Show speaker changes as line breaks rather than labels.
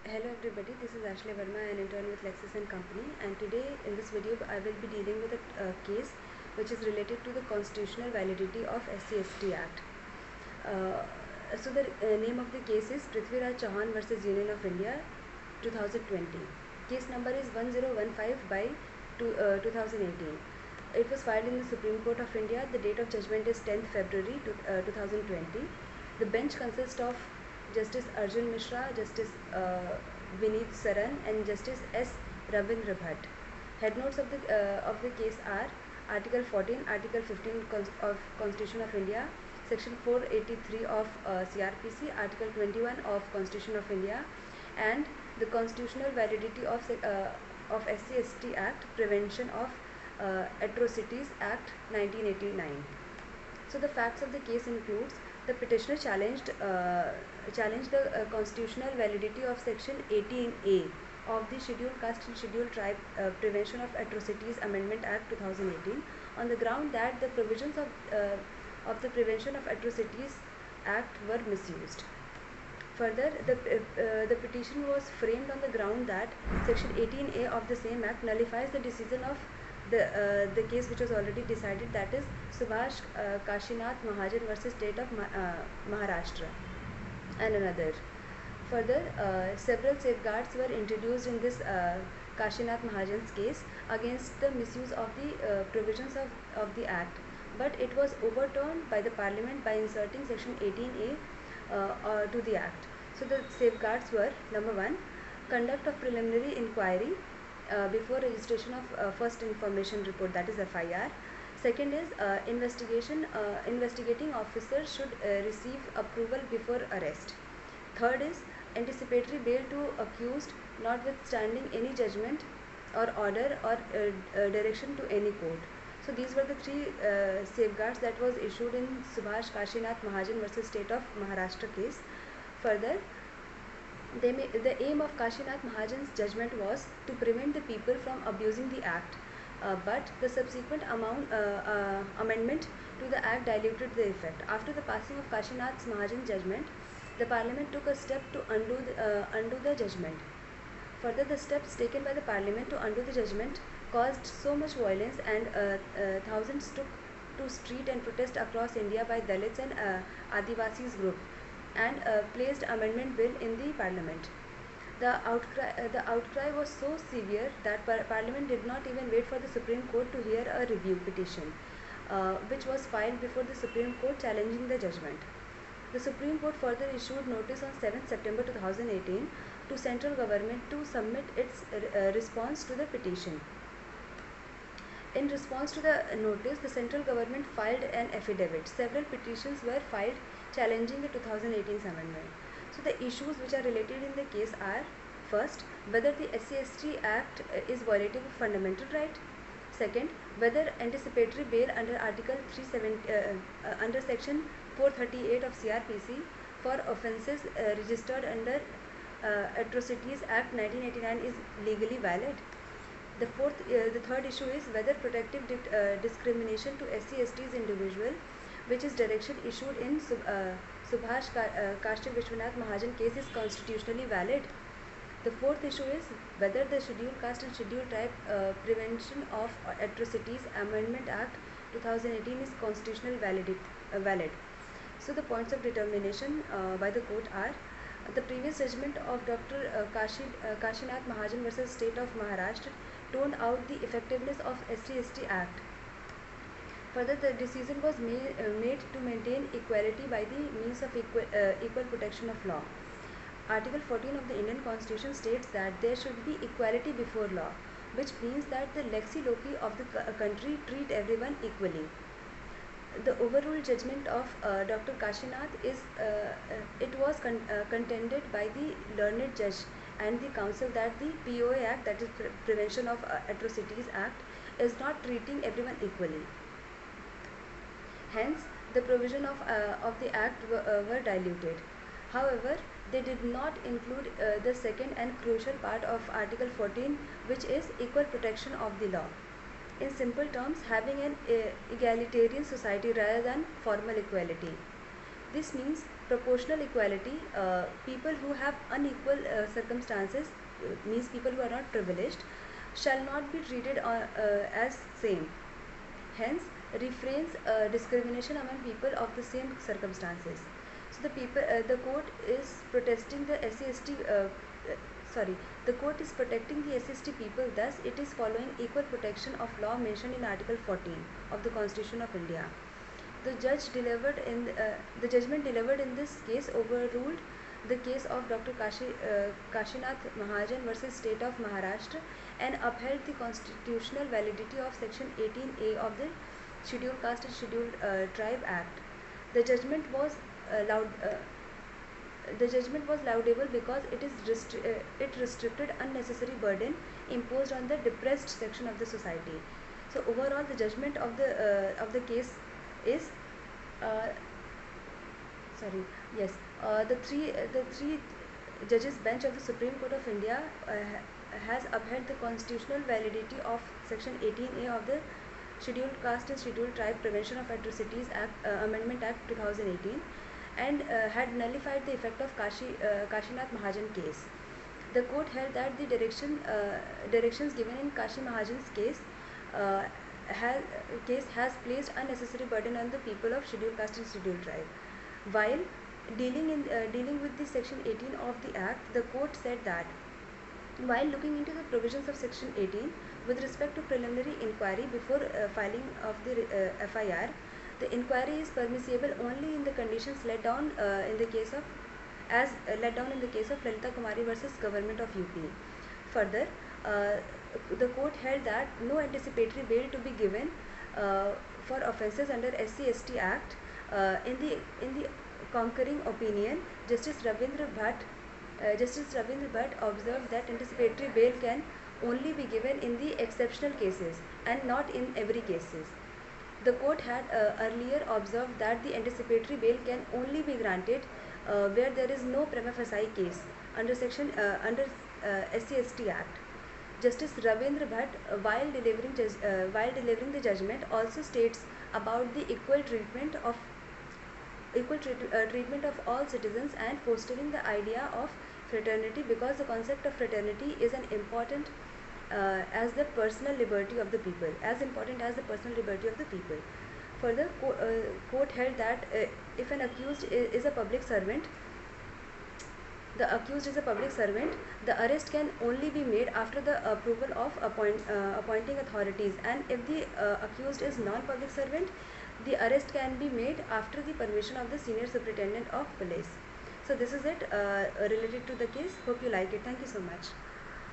Hello everybody, this is Ashley Verma, an intern with Lexis and Company, and today in this video I will be dealing with a case which is related to the constitutional validity of SC/ST Act. So the name of the case is Prithviraj Chauhan versus Union of India 2020. Case number is 1015 by 2018. It was filed in the Supreme Court of India. The date of judgment is 10th February 2020. The bench consists of Justice Arjun Mishra, Justice Vineet Saran, and Justice S. Ravindra Bhatt. Head notes of the case are Article 14, Article 15 of Constitution of India, Section 483 of CRPC, Article 21 of Constitution of India, and the constitutional validity of SC/ST Act, Prevention of Atrocities Act 1989. So the facts of the case includes the petitioner challenged the constitutional validity of Section 18A of the Scheduled Caste and Scheduled Tribe Prevention of Atrocities Amendment Act 2018 on the ground that the provisions of the Prevention of Atrocities Act were misused. Further, the petition was framed on the ground that Section 18A of the same Act nullifies the decision of the case which was already decided, that is Subhash Kashinath Mahajan versus State of Maharashtra and another. Further, several safeguards were introduced in this Kashinath Mahajan's case against the misuse of the provisions of the Act, but it was overturned by the Parliament by inserting Section 18A to the Act. So the safeguards were: number one, conduct of preliminary inquiry before registration of first information report, that is FIR. Second is investigating officers should receive approval before arrest. Third is anticipatory bail to accused notwithstanding any judgment or order or direction to any court. So these were the three safeguards that was issued in Subhash Kashinath Mahajan versus State of Maharashtra case. Further, the aim of Kashinath Mahajan's judgment was to prevent the people from abusing the Act, but the subsequent amendment to the Act diluted the effect. After the passing of Kashinath Mahajan's judgment, the Parliament took a step to undo the judgment. Further, the steps taken by the Parliament to undo the judgment caused so much violence, and thousands took to street and protest across India by Dalits and Adivasis group, and placed amendment bill in the Parliament. The outcry was so severe that Parliament did not even wait for the Supreme Court to hear a review petition, which was filed before the Supreme Court challenging the judgment. The Supreme Court further issued notice on 7th September 2018 to central government to submit its response to the petition. In response to the notice, the central government filed an affidavit. Several petitions were filed challenging the 2018 amendment. So the issues which are related in the case are: first, whether the SC/ST Act is violative of fundamental right. Second, whether anticipatory bail under Article 370 under Section 438 of CRPC for offences registered under Atrocities Act 1989 is legally valid. The third issue is whether protective discrimination to SC/ST's individual, which is direction issued in Subhash Kashi Vishwanath Mahajan case, is constitutionally valid. The fourth issue is whether the Scheduled Caste and Scheduled Tribe Prevention of Atrocities Amendment Act 2018 is constitutionally valid. So the points of determination by the court are: the previous judgment of Dr. Kashinath Mahajan versus State of Maharashtra toned out the effectiveness of SC/ST Act. Further, the decision was made to maintain equality by the means of equal protection of law. Article 14 of the Indian Constitution states that there should be equality before law, which means that the lexi loci of the country treat everyone equally. The overruled judgment of Dr. Kashinath was contended by the learned judge and the council that the POA Act, that is Prevention of Atrocities Act, is not treating everyone equally. Hence, the provision of the Act were diluted. However, they did not include the second and crucial part of Article 14, which is equal protection of the law. In simple terms, having an egalitarian society rather than formal equality. This means proportional equality, people who have unequal circumstances, means people who are not privileged, shall not be treated as same. Hence, refrains discrimination among people of the same circumstances. So the court is protesting the SC/ST. Sorry, the court is protecting the SC/ST people. Thus, it is following equal protection of law mentioned in Article 14 of the Constitution of India. The judgment delivered in this case overruled the case of Dr. Kashinath Mahajan versus State of Maharashtra and upheld the constitutional validity of Section 18A of the Scheduled Caste and Scheduled Tribe Act. The judgment was loud. The judgment was laudable because it restricted unnecessary burden imposed on the depressed section of the society. So overall, the judgment of the case is sorry yes the three judges bench of the Supreme Court of India has upheld the constitutional validity of Section 18A of the Scheduled Caste and Scheduled Tribe Prevention of Atrocities Act Amendment Act 2018 and had nullified the effect of Kashinath Mahajan case. The court held that the directions given in Kashi Mahajan's case uh, has placed unnecessary burden on the people of Scheduled Caste and Scheduled Tribe. While dealing with the Section 18 of the Act, the court said that while looking into the provisions of Section 18 with respect to preliminary inquiry before filing of the FIR, the inquiry is permissible only in the conditions laid down in the case of Lalita Kumari versus Government of UP. Further, the court held that no anticipatory bail to be given for offences under SC/ST Act. In the concurring opinion, Justice Ravindra Bhatt observed that anticipatory bail can only be given in the exceptional cases and not in every cases. The court had earlier observed that the anticipatory bail can only be granted where there is no prima facie case under SC/ST Act. Justice Ravindra Bhatt, while delivering the judgment, also states about the treatment of all citizens and fostering the idea of fraternity, because the concept of fraternity is an important as the personal liberty of the people, as important as the personal liberty of the people. Further, court held that if an is a public servant, the arrest can only be made after the approval of appointing authorities, and if the accused is non-public servant, the arrest can be made after the permission of the Senior Superintendent of Police. So this is it related to the case. Hope you like it. Thank you so much.